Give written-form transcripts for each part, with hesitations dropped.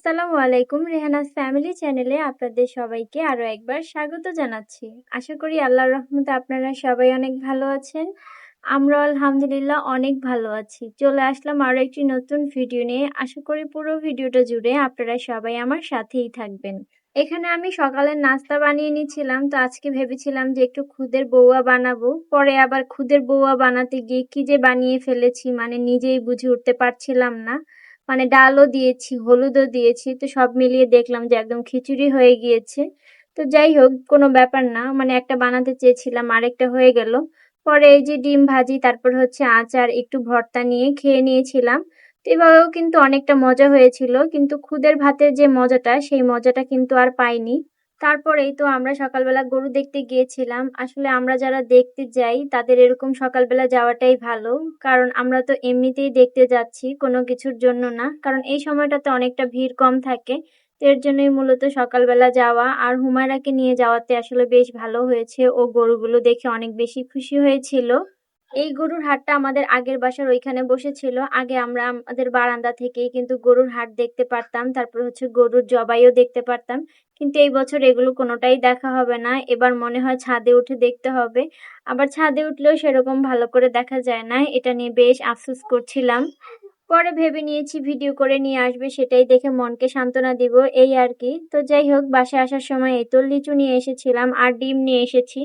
আসসালামু আলাইকুম। রেহানাস ফ্যামিলি চ্যানেলে আপনাদের সবাইকে আরো একবার স্বাগত জানাচ্ছি। আশা করি আল্লাহর রহমতে আপনারা সবাই অনেক ভালো আছেন। আমরা আলহামদুলিল্লাহ অনেক ভালো আছি। চলে আসলাম আরো একটি নতুন ভিডিও নিয়ে। আশা করি পুরো ভিডিওটা জুড়ে আপনারা সবাই আমার সাথেই থাকবেন। এখানে আমি সকালের নাস্তা বানিয়ে নিয়েছিলাম, তো আজকে ভেবেছিলাম যে একটু খুদের বউয়া বানাবো। পরে আবার খুদের বউয়া বানাতে গিয়ে কি যে বানিয়ে ফেলেছি, মানে নিজেই বুঝে উঠতে পারছিলাম না। মানে ডালও দিয়েছি, হলুদও দিয়েছি, তো সব মিলিয়ে দেখলাম যে একদম খিচুড়ি হয়ে গিয়েছে। তো যাই হোক, কোনো ব্যাপার না, মানে একটা বানাতে চেয়েছিলাম আরেকটা হয়ে গেল। পরে এই যে ডিম ভাজি, তারপর হচ্ছে আচার, একটু ভর্তা নিয়ে খেয়ে নিয়েছিলাম। তো এভাবেও কিন্তু অনেকটা মজা হয়েছিল, কিন্তু খুদের ভাতের যে মজাটা সেই মজাটা কিন্তু আর পাইনি। তারপরেই তো আমরা সকালবেলা গরু দেখতে গিয়েছিলাম। আসলে আমরা যারা দেখতে যাই তাদের এরকম সকালবেলা যাওয়াটাই ভালো, কারণ আমরা তো এমনিতেই দেখতে যাচ্ছি, কোনো কিছুর জন্য না। কারণ এই সময়টাতে অনেকটা ভিড় কম থাকে, তো এর জন্যই মূলত সকালবেলা যাওয়া। আর হুমায়রাকে নিয়ে যাওয়াতে আসলে বেশ ভালো হয়েছে, ও গরুগুলো দেখে অনেক বেশি খুশি হয়েছিল। এই গরুর হাটটা আমাদের আগের বাসার ওইখানে বসেছিল। আগে আমরা আমাদের বারান্দা থেকেই কিন্তু গরুর হাট দেখতে পারতাম, তারপর হচ্ছে গরুর জবাইও দেখতে পারতাম। কিন্তু এই বছর এগুলো কোনোটাই দেখা হবে না। এবার মনে হয় ছাদে উঠে দেখতে হবে। আবার ছাদে উঠলেও সেরকম ভালো করে দেখা যায় না, এটা নিয়ে বেশ আফসোস করছিলাম। পরে ভেবে নিয়েছি ভিডিও করে নিয়ে আসবে, সেটাই দেখে মনকে সান্ত্বনা দিব, এই আর কি। তো যাই হোক, বাসায় আসার সময় এই তো লিচু নিয়ে এসেছিলাম আর ডিম নিয়ে এসেছি।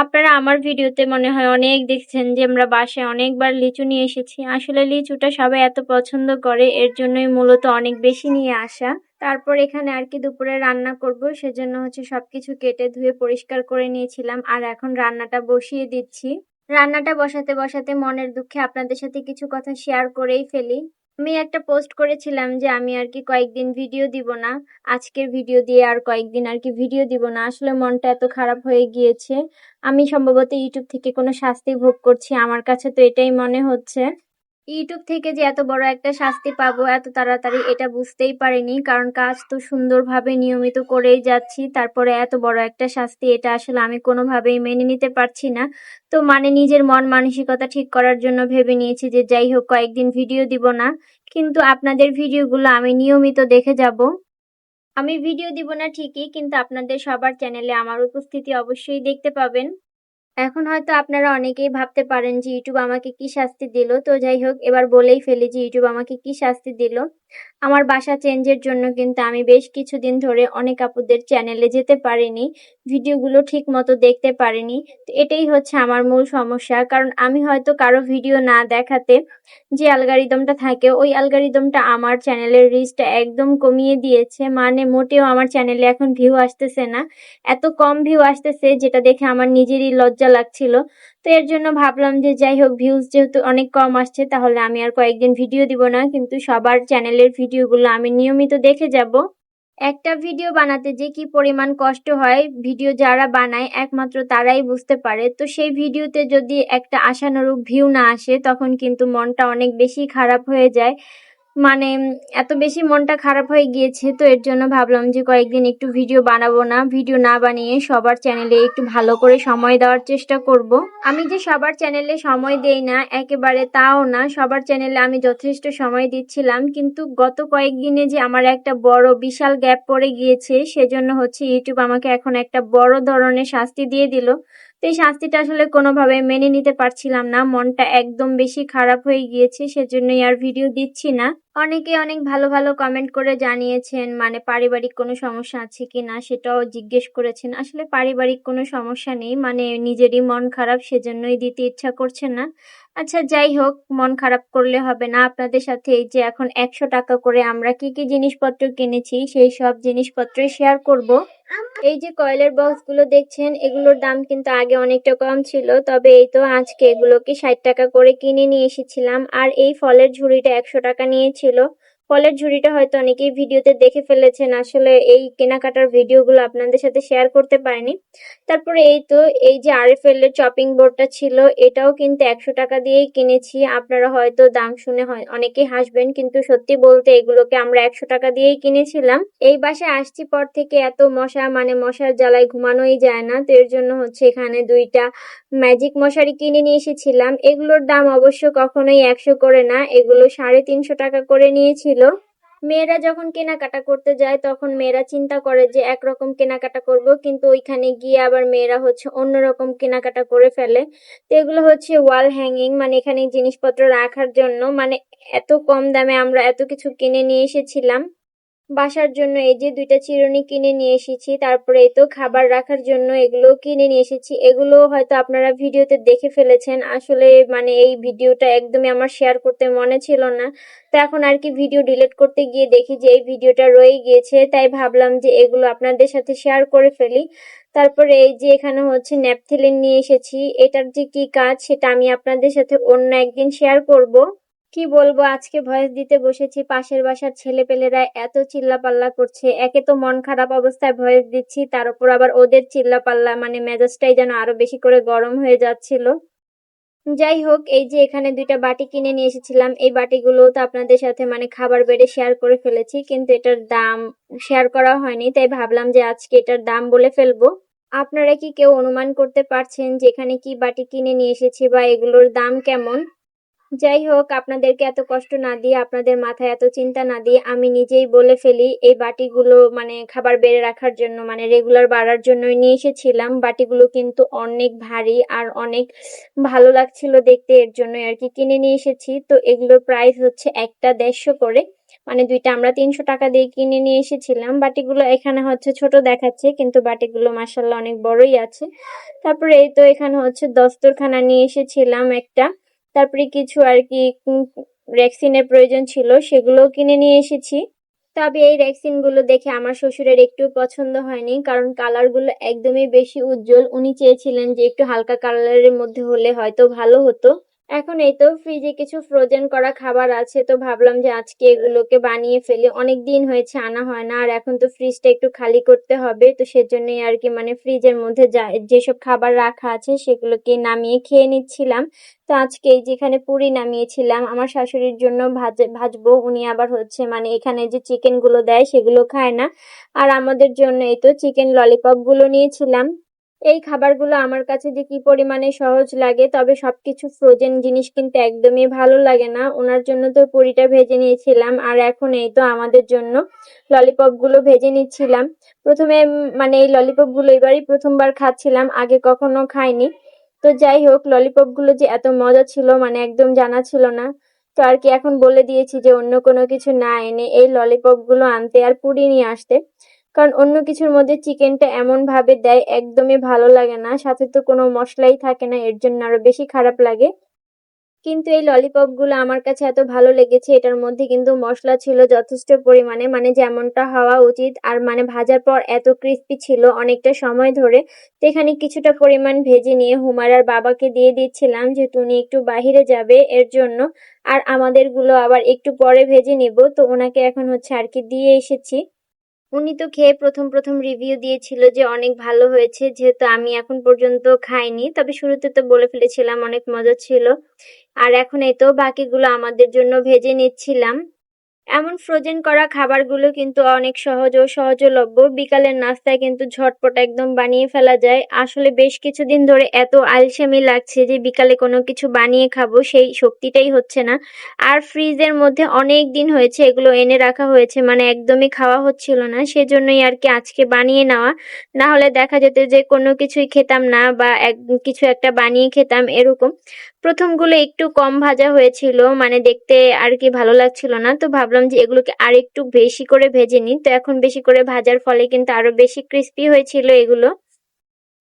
আপনারা আমার ভিডিওতে মনে হয় অনেক দেখছেন যে আমরা বাসায় অনেকবার লিচু নিয়ে এসেছি। আসলে লিচুটা সবাই এত পছন্দ করে, এর জন্যই মূলত অনেক বেশি নিয়ে আসা। তারপর এখানে আর কি দুপুরে রান্না করব, সেজন্য হচ্ছে সবকিছু কেটে ধুয়ে পরিষ্কার করে নিয়েছিলাম, আর এখন রান্নাটা বসিয়ে দিচ্ছি। রান্নাটা বসাতে বসাতে মনের দুঃখে আপনাদের সাথে কিছু কথা শেয়ার করেই ফেলি। আমি একটা পোস্ট করেছিলাম যে আমি আর কি কয়েকদিন ভিডিও দিব না, আজকের ভিডিও দিয়ে আর কয়েকদিন আর কি ভিডিও দিব না। আসলে মনটা এত খারাপ হয়ে গিয়েছে, আমি সম্ভবত ইউটিউব থেকে কোনো শাস্তি ভোগ করছি, আমার কাছে তো এটাই মনে হচ্ছে। ইউটিউব থেকে যে এত বড় একটা শাস্তি পাবো এত তাড়াতাড়ি, এটা বুঝতেই পারিনি। কারণ কাজ তো সুন্দরভাবে নিয়মিত করেই যাচ্ছি, তারপরে এত বড় একটা শাস্তি, এটা আসলে আমি কোনোভাবেই মেনে নিতে পারছি না। তো মানে নিজের মন মানসিকতা ঠিক করার জন্য ভেবে নিয়েছি যে যাই হোক কয়েকদিন ভিডিও দিব না, কিন্তু আপনাদের ভিডিওগুলো আমি নিয়মিত দেখে যাব। আমি ভিডিও দিব না ঠিকই, কিন্তু আপনাদের সবার চ্যানেলে আমার উপস্থিতি অবশ্যই দেখতে পাবেন। এখন হয়তো আপনারা অনেকেই ভাবতে পারেন যে ইউটিউব আমাকে কি শাস্তি দিল। তো যাই হোক, এবার বলেই ফেলি যে ইউটিউব আমাকে কি শাস্তি দিল। আমার বাসা চেঞ্জের জন্য কিন্তু আমি বেশ কিছুদিন ধরে অনেক আপুদের চ্যানেলে যেতে পারিনি, ভিডিওগুলো ঠিক মতো দেখতে পারিনি। তো এটাই হচ্ছে আমার মূল সমস্যা, কারণ আমি হয়তো কারো ভিডিও না দেখাতে যে অ্যালগরিদমটা থাকে, ওই অ্যালগরিদমটা আমার চ্যানেলের রিচটা একদম কমিয়ে দিয়েছে। মানে মোটেও আমার চ্যানেলে এখন ভিউ আসতেছে না, এত কম ভিউ আসতেছে যেটা দেখে আমার নিজেরই লজ্জা লাগছিল। তো এর জন্য ভাবলাম যে যাই হোক, ভিউজ যেহেতু অনেক কম আসছে, তাহলে আমি আর কয়েকদিন ভিডিও দিব না, কিন্তু সবার চ্যানেলের ভিডিওগুলো আমি নিয়মিত দেখে যাব। একটা ভিডিও বানাতে যে কি পরিমাণ কষ্ট হয়, ভিডিও যারা বানায় একমাত্র তারাই বুঝতে পারে। তো সেই ভিডিওতে যদি একটা আশানুরূপ ভিউ না আসে, তখন কিন্তু মনটা অনেক বেশি খারাপ হয়ে যায়। মানে এত বেশি মনটা খারাপ হয়ে গিয়েছে, তো এর জন্য ভাবলাম যে কয়েকদিন একটু ভিডিও বানাবো না, ভিডিও না বানিয়ে সবার চ্যানেলে একটু ভালো করে সময় দেওয়ার চেষ্টা করব। আমি যে সবার চ্যানেলে সময় দেই না একেবারে তাও না, সবার চ্যানেলে আমি যথেষ্ট সময় দিচ্ছিলাম, কিন্তু গত কয়েকদিনে যে আমার একটা বড় বিশাল গ্যাপ পড়ে গিয়েছে, সেজন্য হচ্ছে ইউটিউব আমাকে এখন একটা বড় ধরনের শাস্তি দিয়ে দিল। তো এই শাস্তিটা আসলে কোনোভাবে মেনে নিতে পারছিলাম না, মনটা একদম বেশি খারাপ হয়ে গিয়েছে, সেজন্যই আর ভিডিও দিচ্ছি না। অনেকে অনেক ভালো ভালো কমেন্ট করে জানিয়েছেন, মানে পারিবারিক কোনো সমস্যা আছে কিনা সেটাও জিজ্ঞেস করেছেন। আসলে পারিবারিক কোনো সমস্যা নেই, মানে নিজেরই মন খারাপ, সেজন্যই দিতে ইচ্ছা করছে না। আচ্ছা যাই হোক, মন খারাপ করলে হবে না। আপনাদের সাথে এই যে এখন 100 টাকা করে আমরা কি কি জিনিসপত্র কিনেছি সেই সব জিনিসপত্রই শেয়ার করব। এই যে কয়েলের বক্স গুলো দেখছেন, এগুলোর দাম কিন্তু আগে অনেকটা কম ছিল, তবে এই তো আজকে এগুলোকে 60 টাকা করে কিনে নিয়ে এসেছিলাম। আর এই ফলের ঝুড়িটা 100 টাকা নিয়েছিল। ফলের ঝুড়িটা হয়তো অনেকেই ভিডিওতে দেখে ফেলেছেন, আসলে এই কেনাকাটার ভিডিওগুলো আপনাদের সাথে শেয়ার করতে পারিনি। তারপরে এই তো এই যে আরএফএল এর চপিং বোর্ডটা ছিল, এটাও কিন্তু 100 টাকা দিয়েই কিনেছি। আপনারা হয়তো দাম শুনে হয় অনেকেই হাসবেন, কিন্তু সত্যি বলতে এগুলোকে আমরা 100 টাকা দিয়েই কিনেছিলাম। এই বাসায় আসছি পর থেকে এত মশা, মানে মশার জ্বালায় ঘুমানোই যায় না। তো এর জন্য হচ্ছে এখানে 2টা ম্যাজিক মশারি কিনে নিয়ে এসেছিলাম। এগুলোর দাম অবশ্য কখনোই 100 করে না, এগুলো 350 টাকা করে নিয়েছিল। মেয়েরা যখন কেনাকাটা করতে যায় তখন মেয়েরা চিন্তা করে যে একরকম কেনাকাটা করব, কিন্তু ওইখানে গিয়ে আবার মেয়েরা হচ্ছে অন্যরকম কেনাকাটা করে ফেলে। তো এগুলো হচ্ছে ওয়াল হ্যাঙ্গিং, মানে এখানে জিনিসপত্র রাখার জন্য, মানে এত কম দামে আমরা এত কিছু কিনে নিয়ে এসেছিলাম বাসার জন্য। এই যে 2টা চিরুনি কিনে নিয়ে এসেছি, তারপরে এই তো খাবার রাখার জন্য এগুলো কিনে নিয়ে এসেছি। এগুলো হয়তো আপনারা ভিডিওতে দেখে ফেলেছেন, আসলে মানে এই ভিডিওটা একদমই আমার শেয়ার করতে মনে ছিল না। তো এখন আর কি ভিডিও ডিলিট করতে গিয়ে দেখি যে এই ভিডিওটা রয়ে গিয়েছে, তাই ভাবলাম যে এগুলো আপনাদের সাথে শেয়ার করে ফেলি। তারপরে এই যে এখানে হচ্ছে ন্যাপথিলিন নিয়ে এসেছি, এটার যে কি কাজ সেটা আমি আপনাদের সাথে অন্য একদিন শেয়ার করব। কি বলবো, আজকে ভয়েস দিতে বসেছি, পাশের বাসার ছেলেপেলেরা এত চিল্লাপাল্লা করছে। একে তো মন খারাপ অবস্থায় ভয়েস দিচ্ছি, তার উপর আবার ওদের চিল্লাপাল্লা, মানে মেজাজটাই যেন আরো বেশি করে গরম হয়ে যাচ্ছিল। যাই হোক, এই যে এখানে 2টা বাটি কিনে নিয়ে এসেছিলাম, এই বাটিগুলো তো আপনাদের সাথে মানে খাবার বেড়ে শেয়ার করে ফেলেছি, কিন্তু এটার দাম শেয়ার করা হয়নি, তাই ভাবলাম যে আজকে এটার দাম বলে ফেলবো। আপনারা কি কেউ অনুমান করতে পারছেন যে এখানে কি বাটি কিনে নিয়ে এসেছি বা এগুলোর দাম কেমন? যাই হোক, আপনাদেরকে এত কষ্ট না দিয়ে, আপনাদের মাথায় এত চিন্তা না দিয়ে আমি নিজেই বলে ফেলি। এই বাটিগুলো মানে খাবার বেড়ে রাখার জন্য, মানে রেগুলার বাড়ার জন্যই নিয়ে এসেছিলাম। বাটিগুলো কিন্তু অনেক ভারী আর অনেক ভালো লাগছিল দেখতে, এর জন্যই আর কি কিনে নিয়ে এসেছি। তো এগুলোর প্রাইস হচ্ছে একটা 150 করে, মানে 2টা আমরা 300 টাকা দিয়ে কিনে নিয়ে এসেছিলাম। বাটিগুলো এখানে হচ্ছে ছোট দেখাচ্ছে, কিন্তু বাটিগুলো মাসাল্লাহ অনেক বড়ই আছে। তারপরে এই তো এখানে হচ্ছে দস্তরখানা নিয়ে এসেছিলাম একটা। তারপরে কিছু আর কি রেক্সিনের প্রয়োজন ছিল, সেগুলোও কিনে নিয়ে এসেছি। তবে এই রেক্সিন গুলো দেখে আমার শ্বশুরের একটু পছন্দ হয়নি, কারণ কালার গুলো একদমই বেশি উজ্জ্বল। উনি চেয়েছিলেন যে একটু হালকা কালারের মধ্যে হলে হয়তো ভালো হতো। এখন এই তো ফ্রিজে কিছু ফ্রোজেন করা খাবার আছে, তো ভাবলাম যে আজকে এগুলোকে বানিয়ে ফেলি। অনেক দিন হয়েছে আনা হয় না, আর এখন তো ফ্রিজটা একটু খালি করতে হবে, তো সেজন্যই আর কি মানে ফ্রিজের মধ্যে যেসব খাবার রাখা আছে সেগুলোকে নামিয়ে খেয়ে নিচ্ছিলাম। তো আজকে এই যেখানে পুরি নামিয়েছিলাম আমার শাশুড়ির জন্য ভাজবো। উনি আবার হচ্ছে মানে এখানে যে চিকেন গুলো দেয় সেগুলো খায় না। আর আমাদের জন্য এই তো চিকেন ললিপপ গুলো নিয়েছিলাম। এই খাবারগুলো আমার কাছে যে কি পরিমাণে সহজ লাগে, তবে সবকিছু ফ্রোজেন জিনিস কিন্তু একদমই ভালো লাগে না। ওনার জন্য তো পুরিটা ভেজে নিয়েছিলাম, আর এখন এই তো আমাদের জন্য ললিপপ গুলো ভেজে নিচ্ছিলাম। প্রথমে মানে এই ললিপপ গুলো এবারই প্রথমবার খাচ্ছিলাম, আগে কখনো খাইনি। তো যাই হোক, ললিপপ গুলো যে এত মজা ছিল মানে একদম জানা ছিল না। তো আর কি এখন বলে দিয়েছি যে অন্য কোনো কিছু না এনে এই ললিপপ গুলো আনতে আর পুরি নিয়ে আসতে, কারণ অন্য কিছুর মধ্যে চিকেনটা এমন ভাবে দেয় একদমই ভালো লাগে না, সাথে তো কোনো মশলাই থাকে না, এর জন্য আরো বেশি খারাপ লাগে। কিন্তু এই ললিপপ গুলো আমার কাছে এত ভালো লেগেছে, এটার মধ্যে কিন্তু মশলা ছিল যথেষ্ট পরিমাণে, মানে যেমনটা হওয়া উচিত। আর মানে ভাজার পর এত ক্রিস্পি ছিল অনেকটা সময় ধরে। তো এখানে কিছুটা পরিমাণ ভেজে নিয়ে হুমারার বাবাকে দিয়ে দিচ্ছিলাম, যেহেতু উনি একটু বাহিরে যাবে এর জন্য। আর আমাদের গুলো আবার একটু পরে ভেজে নিব, তো ওনাকে এখন হচ্ছে আর কি দিয়ে এসেছি। উনি তো খেয়ে প্রথম প্রথম রিভিউ দিয়েছিল যে অনেক ভালো হয়েছে, যেহেতু আমি এখন পর্যন্ত খাইনি, তবে শুরুতে তো বলে ফেলেছিলাম অনেক মজা ছিল। আর এখন এই তো বাকিগুলো আমাদের জন্য ভেজে নিচ্ছিলাম। এমন ফ্রোজেন করা খাবারগুলো কিন্তু অনেক সহজ ও সহজলভ্য, বিকালের নাস্তায় কিন্তু ঝটপট একদম বানিয়ে ফেলা যায়। আসলে বেশ কিছুদিন ধরে এত আলসেমি লাগছে যে বিকালে কোনো কিছু বানিয়ে খাবো, সেই শক্তিটাই হচ্ছে না। আর ফ্রিজের মধ্যে অনেক দিন হয়েছে এগুলো এনে রাখা হয়েছে, মানে একদমই খাওয়া হচ্ছিল না, সেজন্যই আর কি আজকে বানিয়ে নেওয়া। না হলে দেখা যেত যে কোনো কিছুই খেতাম না, বা কিছু একটা বানিয়ে খেতাম এরকম। প্রথমগুলো একটু কম ভাজা হয়েছিল, মানে দেখতে আর কি ভালো লাগছিল না, তো ভাবলাম যে এগুলোকে আর একটু বেশি করে ভেজে নিই। তো এখন বেশি করে ভাজার ফলে কিন্তু আরো বেশি ক্রিস্পি হয়েছিল এগুলো।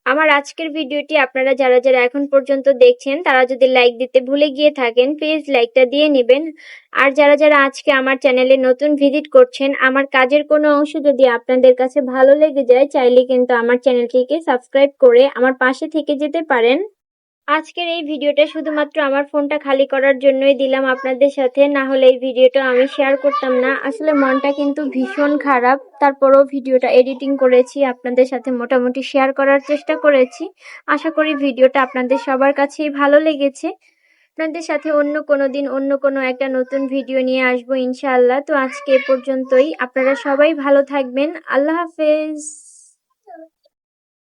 আমার আজকের ভিডিওটি আপনারা যারা যারা এখন পর্যন্ত দেখছেন তারা যদি লাইক দিতে ভুলে গিয়ে থাকেন, প্লিজ লাইকটা দিয়ে নেবেন। আর যারা যারা আজকে আমার চ্যানেলে নতুন ভিজিট করছেন, আমার কাজের কোনো অংশ যদি আপনাদের কাছে ভালো লেগে যায়, চাইলে কিন্তু আমার চ্যানেলটিকে সাবস্ক্রাইব করে আমার পাশে থেকে যেতে পারেন। আজকের এই ভিডিওটা শুধুমাত্র আমার ফোনটা খালি করার জন্যই দিলাম আপনাদের সাথে, না হলে এই ভিডিওটা আমি শেয়ার করতাম না। আসলে মনটা কিন্তু ভীষণ খারাপ, তারপরও ভিডিওটা এডিটিং করেছি, আপনাদের সাথে মোটামুটি শেয়ার করার চেষ্টা করেছি। আশা করি ভিডিওটা আপনাদের সবার কাছেই ভালো লেগেছে। আপনাদের সাথে অন্য কোনো দিন অন্য কোনো একটা নতুন ভিডিও নিয়ে আসবো ইনশাআল্লাহ। তো আজকে এ পর্যন্তই, আপনারা সবাই ভালো থাকবেন। আল্লাহ হাফেজ।